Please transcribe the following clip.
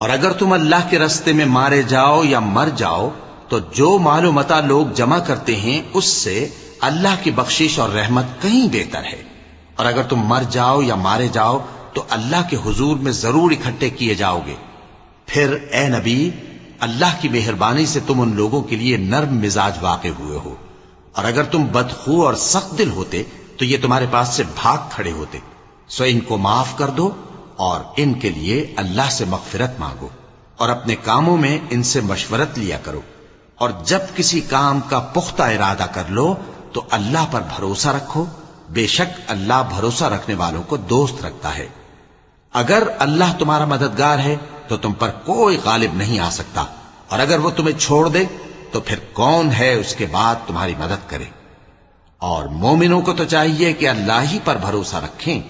اور اگر تم اللہ کے راستے میں مارے جاؤ یا مر جاؤ تو جو مال و متاع لوگ جمع کرتے ہیں اس سے اللہ کی بخشش اور رحمت کہیں بہتر ہے۔ اور اگر تم مر جاؤ یا مارے جاؤ تو اللہ کے حضور میں ضرور اکٹھے کیے جاؤ گے۔ پھر اے نبی، اللہ کی مہربانی سے تم ان لوگوں کے لیے نرم مزاج واقع ہوئے ہو، اور اگر تم بدخو اور سخت دل ہوتے تو یہ تمہارے پاس سے بھاگ کھڑے ہوتے۔ سو ان کو معاف کر دو اور ان کے لیے اللہ سے مغفرت مانگو، اور اپنے کاموں میں ان سے مشورت لیا کرو، اور جب کسی کام کا پختہ ارادہ کر لو تو اللہ پر بھروسہ رکھو، بے شک اللہ بھروسہ رکھنے والوں کو دوست رکھتا ہے۔ اگر اللہ تمہارا مددگار ہے تو تم پر کوئی غالب نہیں آ سکتا، اور اگر وہ تمہیں چھوڑ دے تو پھر کون ہے اس کے بعد تمہاری مدد کرے۔ اور مومنوں کو تو چاہیے کہ اللہ ہی پر بھروسہ رکھیں